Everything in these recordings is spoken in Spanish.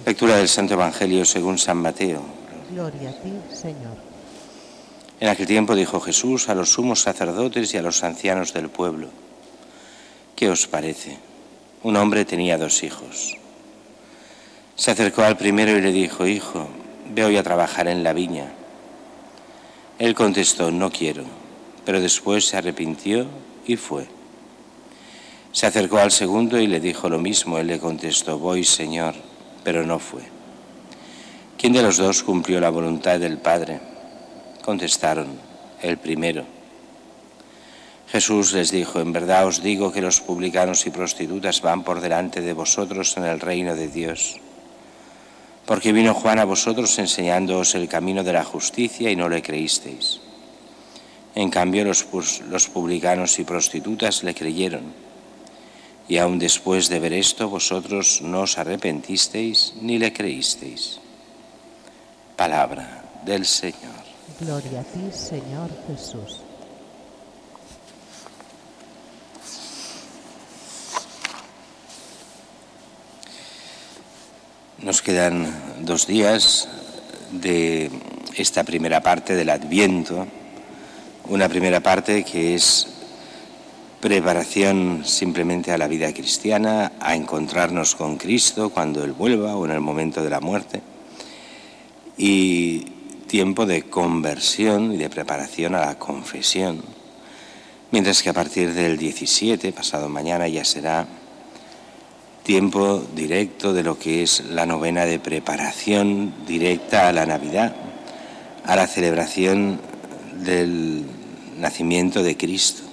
Lectura del Santo Evangelio según San Mateo. Gloria a ti, Señor. En aquel tiempo dijo Jesús a los sumos sacerdotes y a los ancianos del pueblo: ¿Qué os parece? Un hombre tenía 2 hijos. Se acercó al primero y le dijo: Hijo, ve hoy a trabajar en la viña. Él contestó: No quiero, pero después se arrepintió y fue. Se acercó al segundo y le dijo lo mismo. Él le contestó: Voy, Señor, pero no fue. ¿Quién de los 2 cumplió la voluntad del Padre? Contestaron: el primero. Jesús les dijo: En verdad os digo que los publicanos y prostitutas van por delante de vosotros en el reino de Dios. Porque vino Juan a vosotros enseñándoos el camino de la justicia y no le creísteis. En cambio los publicanos y prostitutas le creyeron. Y aun después de ver esto, vosotros no os arrepentisteis ni le creísteis. Palabra del Señor. Gloria a ti, Señor Jesús. Nos quedan 2 días de esta primera parte del Adviento, una primera parte que es preparación simplemente a la vida cristiana, a encontrarnos con Cristo cuando Él vuelva o en el momento de la muerte, y tiempo de conversión y de preparación a la confesión, mientras que a partir del 17, pasado mañana, ya será tiempo directo de lo que es la novena de preparación directa a la Navidad, a la celebración del nacimiento de Cristo.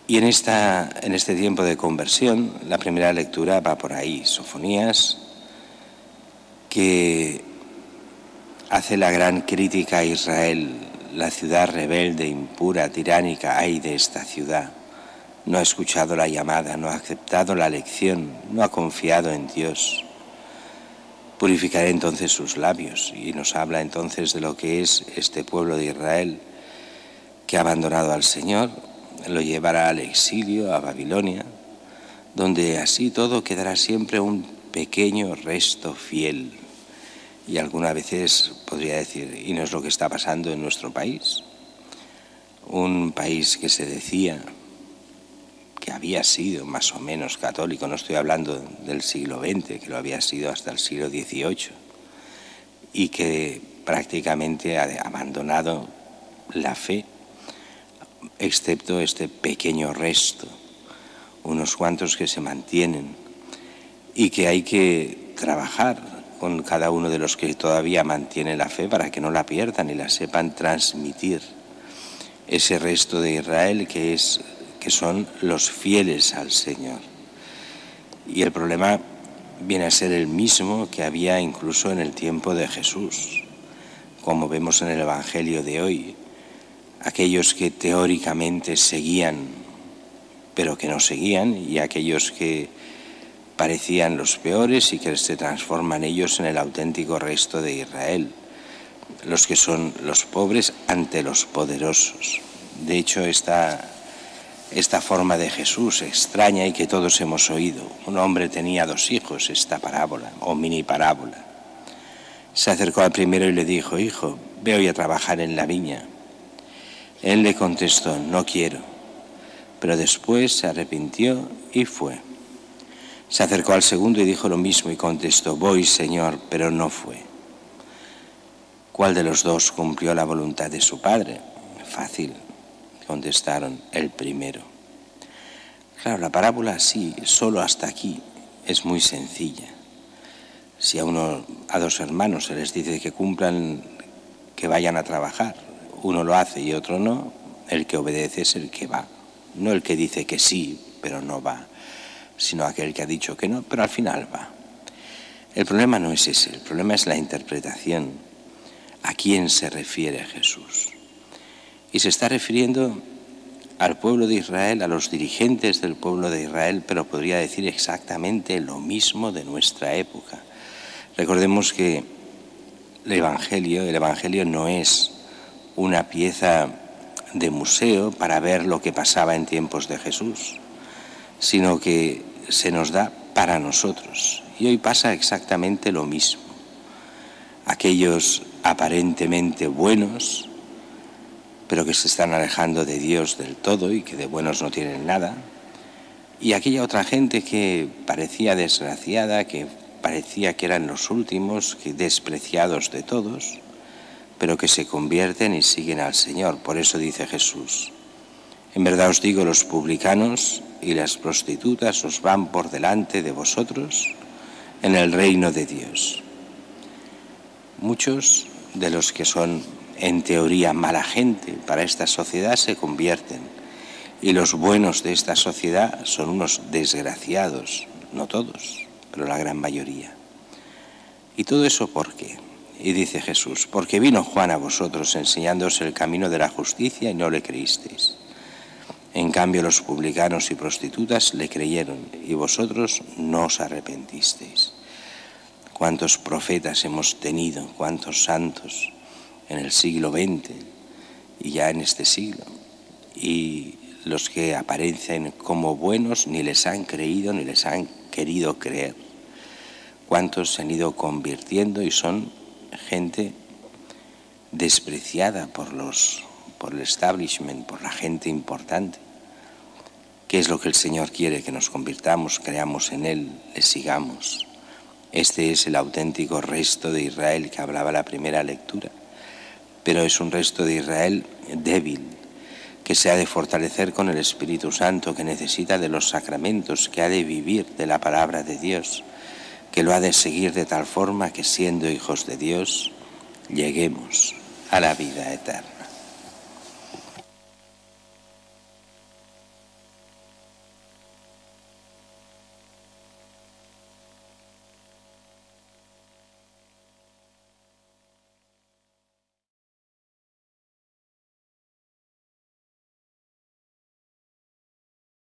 Y en este tiempo de conversión, la primera lectura va por ahí, Sofonías, que hace la gran crítica a Israel, la ciudad rebelde, impura, tiránica. ¡Ay de esta ciudad! No ha escuchado la llamada, no ha aceptado la lección, no ha confiado en Dios. Purificaré entonces sus labios. Y nos habla entonces de lo que es este pueblo de Israel que ha abandonado al Señor, lo llevará al exilio, a Babilonia, donde así todo quedará siempre un pequeño resto fiel. Y algunas veces podría decir, y no es lo que está pasando en nuestro país, un país que se decía que había sido más o menos católico, no estoy hablando del siglo XX, que lo había sido hasta el siglo XVIII, y que prácticamente ha abandonado la fe, excepto este pequeño resto, unos cuantos que se mantienen, y que hay que trabajar con cada uno de los que todavía mantiene la fe para que no la pierdan y la sepan transmitir. Ese resto de Israel que son los fieles al Señor. Y el problema viene a ser el mismo que había incluso en el tiempo de Jesús, como vemos en el Evangelio de hoy. Aquellos que teóricamente seguían, pero que no seguían, y aquellos que parecían los peores y que se transforman ellos en el auténtico resto de Israel, los que son los pobres ante los poderosos. De hecho, esta forma de Jesús extraña y que todos hemos oído. Un hombre tenía 2 hijos, esta parábola o mini parábola. Se acercó al primero y le dijo: Hijo, ve hoy a trabajar en la viña. Él le contestó: No quiero, pero después se arrepintió y fue. Se acercó al segundo y dijo lo mismo y contestó: Voy, Señor, pero no fue. ¿Cuál de los 2 cumplió la voluntad de su padre? Fácil, contestaron: el primero. Claro, la parábola así, solo hasta aquí, es muy sencilla. Si a 2 hermanos se les dice que cumplan, que vayan a trabajar, uno lo hace y otro no, el que obedece es el que va, no el que dice que sí, pero no va, sino aquel que ha dicho que no, pero al final va. El problema no es ese, el problema es la interpretación. ¿A quién se refiere Jesús? Y se está refiriendo al pueblo de Israel, a los dirigentes del pueblo de Israel, pero podría decir exactamente lo mismo de nuestra época. Recordemos que el Evangelio no es una pieza de museo para ver lo que pasaba en tiempos de Jesús, sino que se nos da para nosotros. Y hoy pasa exactamente lo mismo. Aquellos aparentemente buenos, pero que se están alejando de Dios del todo y que de buenos no tienen nada, y aquella otra gente que parecía desgraciada, que parecía que eran los últimos, que despreciados de todos, pero que se convierten y siguen al Señor. Por eso dice Jesús: en verdad os digo, los publicanos y las prostitutas os van por delante de vosotros en el reino de Dios. Muchos de los que son en teoría mala gente para esta sociedad se convierten, y los buenos de esta sociedad son unos desgraciados, no todos, pero la gran mayoría. ¿Y todo eso por qué? Y dice Jesús: porque vino Juan a vosotros enseñándoos el camino de la justicia y no le creísteis. En cambio los publicanos y prostitutas le creyeron y vosotros no os arrepentisteis. ¿Cuántos profetas hemos tenido, cuántos santos en el siglo XX y ya en este siglo? Y los que aparecen como buenos ni les han creído ni les han querido creer. ¿Cuántos se han ido convirtiendo y son gente despreciada por el establishment, por la gente importante? ¿Qué es lo que el Señor quiere? Que nos convirtamos, creamos en Él, le sigamos. Este es el auténtico resto de Israel que hablaba la primera lectura, pero es un resto de Israel débil, que se ha de fortalecer con el Espíritu Santo, que necesita de los sacramentos, que ha de vivir de la palabra de Dios, que lo ha de seguir de tal forma que, siendo hijos de Dios, lleguemos a la vida eterna.